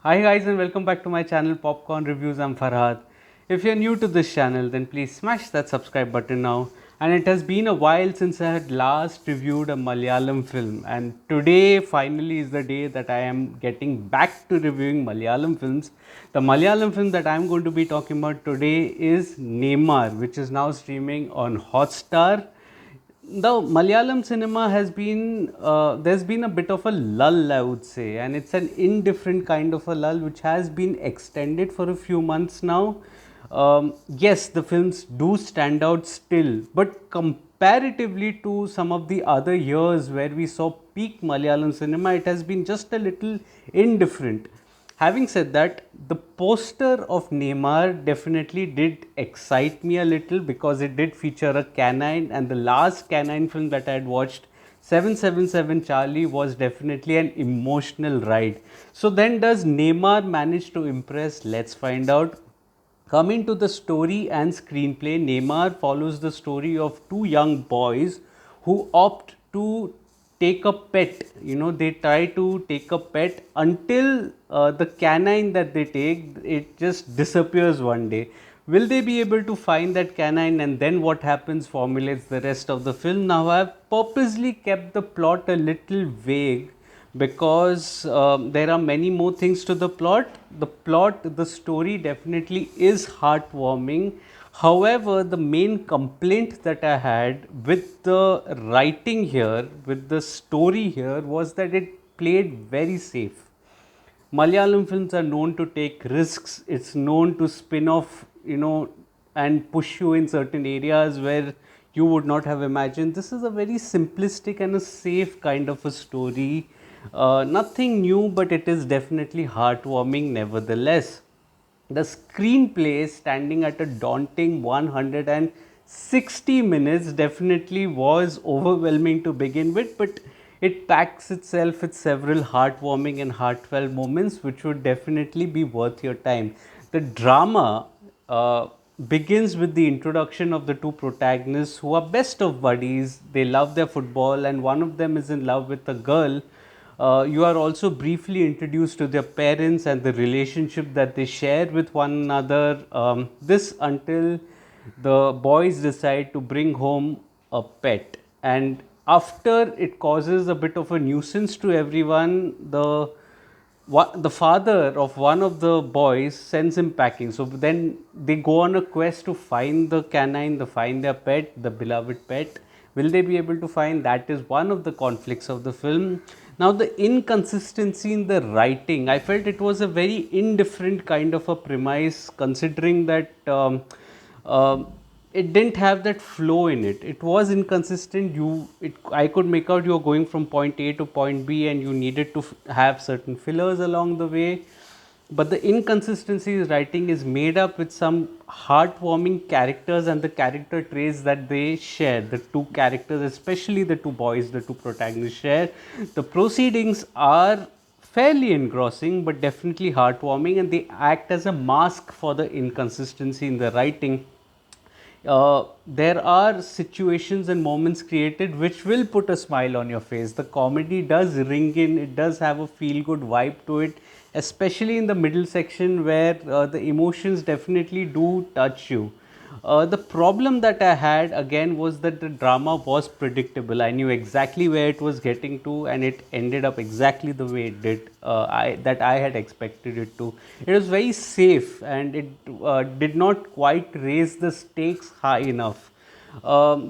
Hi guys and welcome back to my channel Popcorn Reviews. I'm Farhad. If you're new to this channel then please smash that subscribe button now. And it has been a while since I had last reviewed a Malayalam film, and today finally is the day that I am getting back to reviewing Malayalam films. The Malayalam film that I'm going to be talking about today is Neymar, which is now streaming on Hotstar. The Malayalam cinema has been, there's been a bit of a lull, I would say, and it's an indifferent kind of a lull which has been extended for a few months now. Yes, the films do stand out still, but comparatively to some of the other years where we saw peak Malayalam cinema, it has been just a little indifferent. Having said that, the poster of Neymar definitely did excite me a little because it did feature a canine, and the last canine film that I had watched, 777 Charlie, was definitely an emotional ride. So then does Neymar manage to impress? Let's find out. Coming to the story and screenplay, Neymar follows the story of two young boys who opt to take a pet. They try to take a pet until the canine that they take, it just disappears one day. Will they be able to find that canine, and then what happens formulates the rest of the film. Now I have purposely kept the plot a little vague because there are many more things to the plot. The story definitely is heartwarming. However, the main complaint that I had with the writing here, with the story here, was that it played very safe. Malayalam films are known to take risks. It's known to spin off, and push you in certain areas where you would not have imagined. This is a very simplistic and a safe kind of a story. Nothing new, but it is definitely heartwarming nevertheless. The screenplay, standing at a daunting 160 minutes, definitely was overwhelming to begin with, but it packs itself with several heartwarming and heartfelt moments which would definitely be worth your time. The drama begins with the introduction of the two protagonists who are best of buddies. They love their football, and one of them is in love with a girl. You are also briefly introduced to their parents and the relationship that they share with one another. This until the boys decide to bring home a pet, and after it causes a bit of a nuisance to everyone, the father of one of the boys sends him packing. So then they go on a quest to find the canine, to find their pet, the beloved pet. Will they be able to find? That is one of the conflicts of the film. Now, the inconsistency in the writing, I felt it was a very indifferent kind of a premise, considering that it didn't have that flow in it. It was inconsistent. I could make out you were going from point A to point B, and you needed to have certain fillers along the way. But the inconsistency in writing is made up with some heartwarming characters and the character traits that they share. The two characters, especially the two boys, the two protagonists share. The proceedings are fairly engrossing, but definitely heartwarming, and they act as a mask for the inconsistency in the writing. There are situations and moments created which will put a smile on your face. The comedy does ring in, it does have a feel good vibe to it, especially in the middle section where the emotions definitely do touch you. The problem that I had again was that the drama was predictable. I knew exactly where it was getting to, and it ended up exactly the way it did. That I had expected it to. It was very safe, and it did not quite raise the stakes high enough.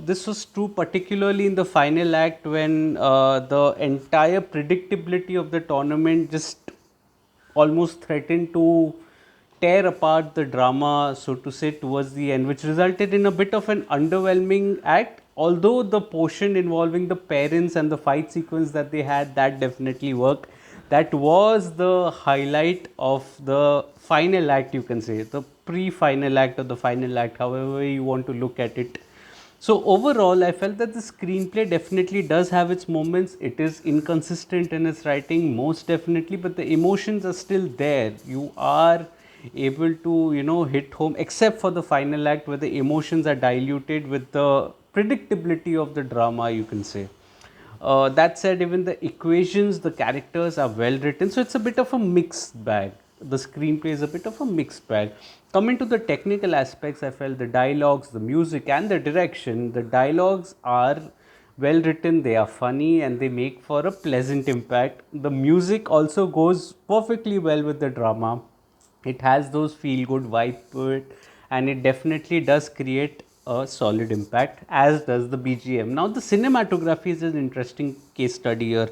This was true particularly in the final act when the entire predictability of the tournament just almost threatened to tear apart the drama, so to say, towards the end, which resulted in a bit of an underwhelming act. Although the portion involving the parents and the fight sequence that they had, that definitely worked. That was the highlight of the final act, you can say, the pre final act or the final act, however you want to look at it. So overall, I felt that the screenplay definitely does have its moments. It is inconsistent in its writing, most definitely, but the emotions are still there. You are able to, hit home, except for the final act where the emotions are diluted with the predictability of the drama, you can say. That said, even the equations, the characters are well written, so it's a bit of a mixed bag. the screenplay is a bit of a mixed bag. Coming to the technical aspects, I felt the dialogues, the music, and the direction. The dialogues are well written, they are funny, and they make for a pleasant impact. The music also goes perfectly well with the drama. It has those feel good vibe to it, and it definitely does create a solid impact, as does the BGM. Now the cinematography is an interesting case study here.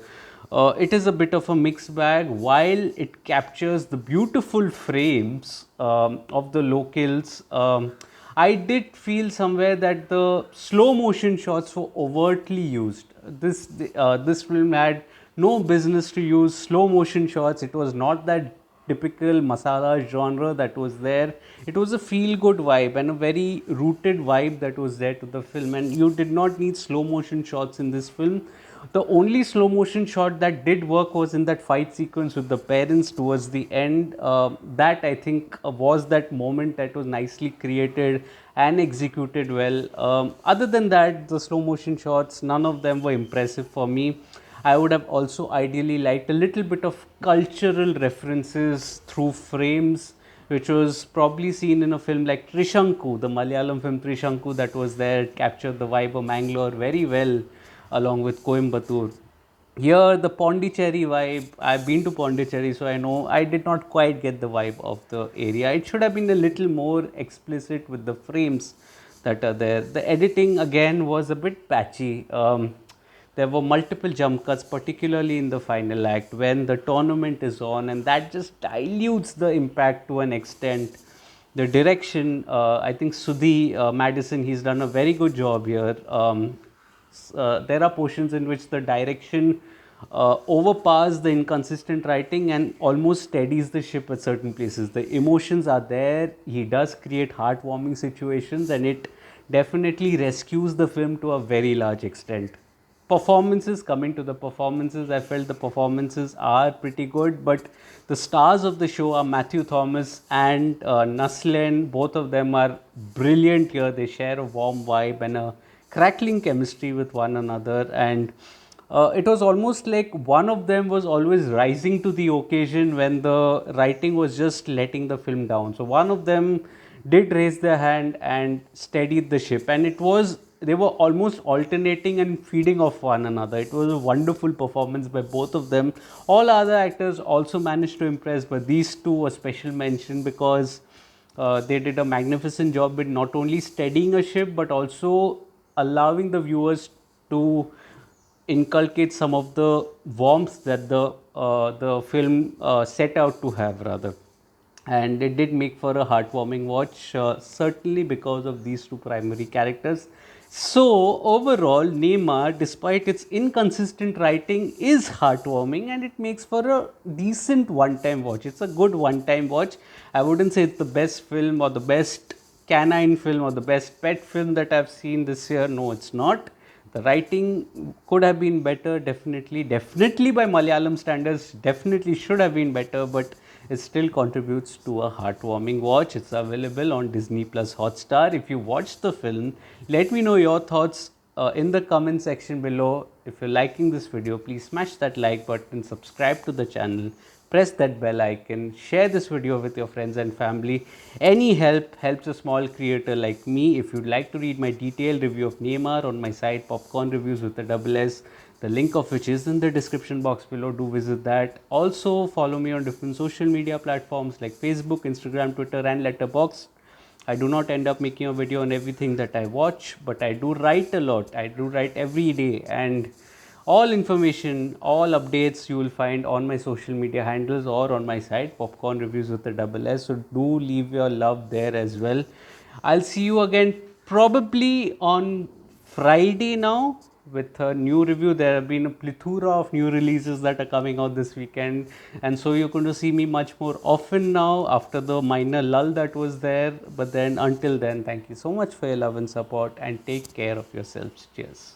It is a bit of a mixed bag. While it captures the beautiful frames of the locals, I did feel somewhere that the slow motion shots were overtly used. This film had no business to use slow motion shots. It was not that typical masala genre that was there. It was a feel good vibe and a very rooted vibe that was there to the film, and you did not need slow motion shots in this film. The only slow motion shot that did work was in that fight sequence with the parents towards the end. That I think was that moment that was nicely created and executed well. Other than that, the slow motion shots, none of them were impressive for me. I would have also ideally liked a little bit of cultural references through frames, which was probably seen in a film like Trishanku, the Malayalam film Trishanku that was there. It captured the vibe of Mangalore very well, along with Coimbatore. Here, the Pondicherry vibe, I've been to Pondicherry, so I know I did not quite get the vibe of the area. It should have been a little more explicit with the frames that are there. The editing again was a bit patchy. There were multiple jump cuts, particularly in the final act when the tournament is on, and that just dilutes the impact to an extent. The direction, I think Sudhi Madison, he's done a very good job here. There are portions in which the direction overpowers the inconsistent writing and almost steadies the ship at certain places. The emotions are there. He does create heartwarming situations, and it definitely rescues the film to a very large extent. Performances, coming to the performances, I felt the performances are pretty good, but the stars of the show are Mathew Thomas and Naslen. Both of them are brilliant here. They share a warm vibe and a crackling chemistry with one another, and it was almost like one of them was always rising to the occasion when the writing was just letting the film down. So one of them did raise their hand and steadied the ship, and they were almost alternating and feeding off one another. It was a wonderful performance by both of them. All other actors also managed to impress, but these two were special mention because they did a magnificent job with not only steadying a ship but also allowing the viewers to inculcate some of the warmth that the film set out to have, rather. And it did make for a heartwarming watch, certainly because of these two primary characters. So overall, Neymar, despite its inconsistent writing, is heartwarming, and it makes for a decent one-time watch. It's a good one-time watch. I wouldn't say it's the best film or the best canine film or the best pet film that I've seen this year. No, it's not. The writing could have been better, definitely by Malayalam standards, definitely should have been better, but it still contributes to a heartwarming watch. It's available on Disney Plus Hotstar. If you watch the film, let me know your thoughts in the comment section below. If you're liking this video, please smash that like button, subscribe to the channel, press that bell icon, share this video with your friends and family. Any help helps a small creator like me. If you'd like to read my detailed review of Neymar on my site, Popcorn Reviews with a double S, the link of which is in the description box below, do visit that. Also follow me on different social media platforms like Facebook, Instagram, Twitter and Letterboxd. I do not end up making a video on everything that I watch, but I do write a lot. I do write every day, and all information, all updates you will find on my social media handles or on my site, Popcorn Reviews with a double S. So do leave your love there as well. I'll see you again probably on Friday now with a new review. There have been a plethora of new releases that are coming out this weekend, and so you're going to see me much more often now after the minor lull that was there. But then until then, thank you so much for your love and support, and take care of yourselves. Cheers.